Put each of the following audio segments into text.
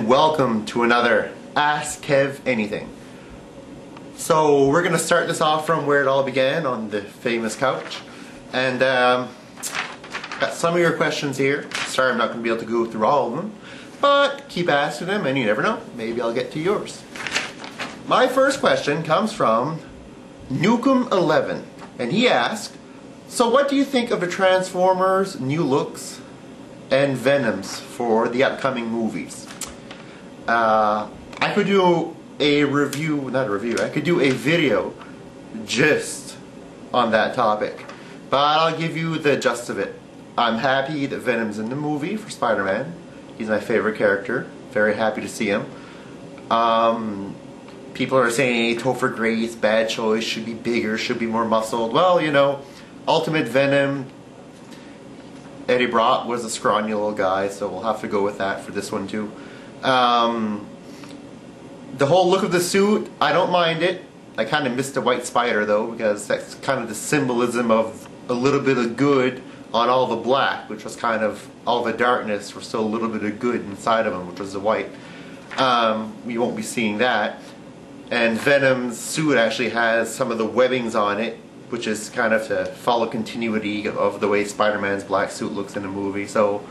and welcome to another Ask Kev Anything. So we're going to start this off from where it all began, on the famous couch. And got some of your questions here. Sorry I'm not going to be able to go through all of them, but keep asking them and you never know, maybe I'll get to yours. My first question comes from Nukem11, and he asked, so what do you think of the Transformers' new looks and Venoms for the upcoming movies? I could do a review, I could do a video just on that topic, but I'll give you the gist of it. I'm happy that Venom's in the movie for Spider-Man. He's my favorite character. Very happy to see him. People are saying Topher Grace, bad choice, should be bigger, should be more muscled. Well, you know, Ultimate Venom, Eddie Brock was a scrawny little guy, so we'll have to go with that for this one too. The whole look of the suit, I don't mind it. I kind of missed the white spider though, because that's kind of the symbolism of a little bit of good on all the black, which was kind of all the darkness, was still a little bit of good inside of him, which was the white. We won't be seeing that. And Venom's suit actually has some of the webbings on it, which is kind of to follow continuity of the way Spider-Man's black suit looks in the movie. So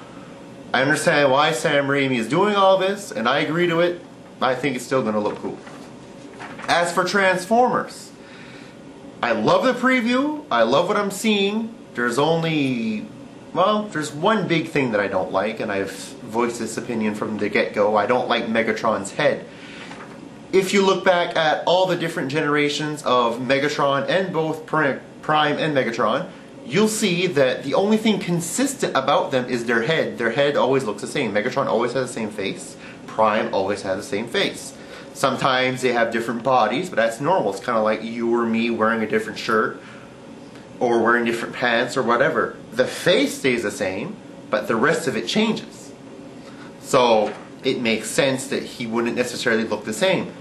I understand why Sam Raimi is doing all this, and I agree to it. I think it's still going to look cool. As for Transformers, I love the preview. I love what I'm seeing. There's only, well, there's one big thing that I don't like, and I've voiced this opinion from the get-go. I don't like Megatron's head. If you look back at all the different generations of Megatron and both Prime and Megatron, you'll see that the only thing consistent about them is their head. Their head always looks the same. Megatron always has the same face. Prime always has the same face. Sometimes they have different bodies, but that's normal. It's kind of like you or me wearing a different shirt or wearing different pants or whatever. The face stays the same, but the rest of it changes. So it makes sense that he wouldn't necessarily look the same.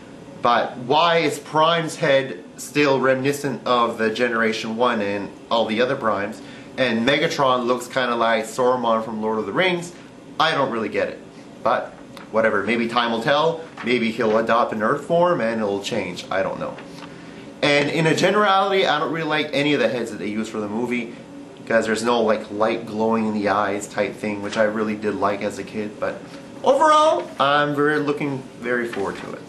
But why is Prime's head still reminiscent of the Generation 1 and all the other Primes, and Megatron looks kind of like Saruman from Lord of the Rings? I don't really get it. But whatever, maybe time will tell. Maybe he'll adopt an Earth form and it'll change. I don't know. And in a generality, I don't really like any of the heads that they use for the movie, because there's no like light glowing in the eyes type thing, which I really did like as a kid. But overall, I'm looking very forward to it.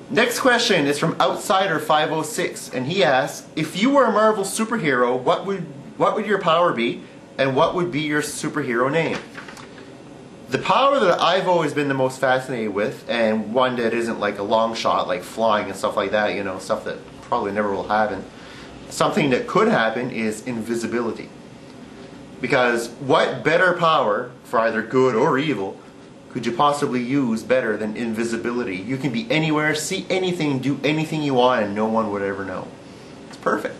Next question is from Outsider506, and he asks, if you were a Marvel superhero, what would your power be, and what would be your superhero name? The power that I've always been the most fascinated with, and one that isn't like a long shot, like flying and stuff like that, you know, stuff that probably never will happen. Something that could happen is invisibility. Because what better power, for either good or evil, could you possibly use better than invisibility? You can be anywhere, see anything, do anything you want, and no one would ever know. It's perfect.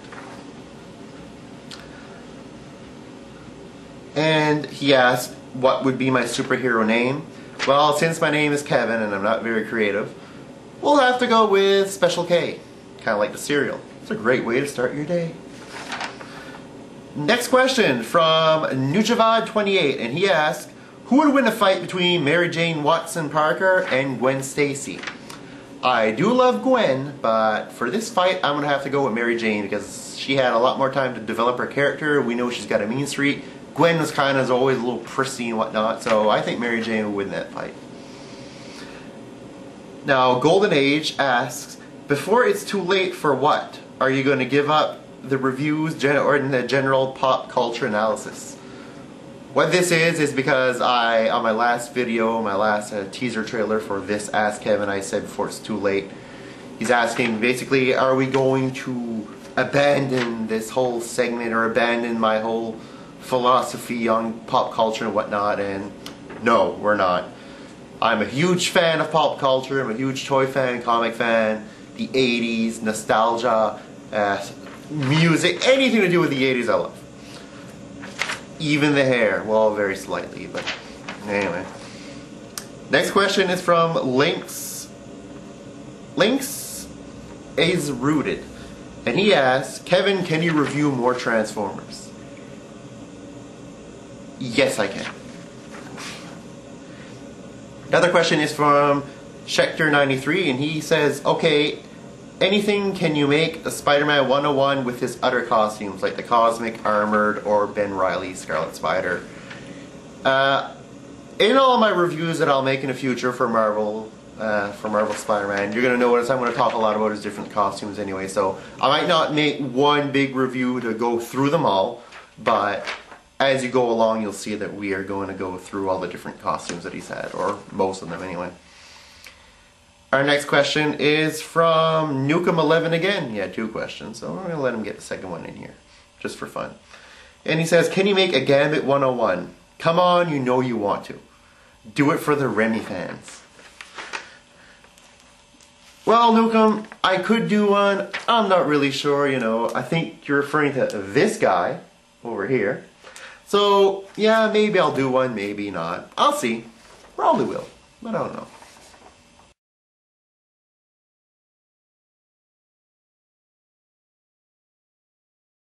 And he asked, what would be my superhero name? Well, since my name is Kevin and I'm not very creative, we'll have to go with Special K. Kind of like the cereal. It's a great way to start your day. Next question from Nujavad28, and he asked, who would win a fight between Mary Jane Watson Parker and Gwen Stacy? I do love Gwen, but for this fight I'm going to have to go with Mary Jane, because she had a lot more time to develop her character. We know she's got a mean streak. Gwen was kind of always a little prissy and whatnot, so I think Mary Jane would win that fight. Now, Golden Age asks, before it's too late for what? Are you going to give up the reviews or the general pop culture analysis? What this is because on my last video, my last teaser trailer for this Ask Kevin, I said before it's too late. He's asking, basically, are we going to abandon this whole segment or abandon my whole philosophy on pop culture and whatnot? And no, we're not. I'm a huge fan of pop culture. I'm a huge toy fan, comic fan, the 80s, nostalgia, music, anything to do with the 80s I love. Even the hair, well, very slightly, but anyway. Next question is from Lynx is Rooted, and he asks, Kevin, can you review more Transformers? Yes, I can. The other question is from Schecter93, and he says, okay, anything can you make a Spider-Man 101 with his other costumes, like the Cosmic, Armored, or Ben Reilly Scarlet Spider? In all my reviews that I'll make in the future for Marvel Spider-Man, you're going to notice I'm going to talk a lot about his different costumes anyway, so I might not make one big review to go through them all, but as you go along you'll see that we are going to go through all the different costumes that he's had, or most of them anyway. Our next question is from Nukem11 again. He had 2 questions, so we're going to let him get the second one in here, just for fun. And he says, can you make a Gambit 101? Come on, you know you want to. Do it for the Remy fans. Well, Nukem, I could do one. I'm not really sure, you know. I think you're referring to this guy over here. So, yeah, maybe I'll do one, maybe not. I'll see. Probably will, but I don't know.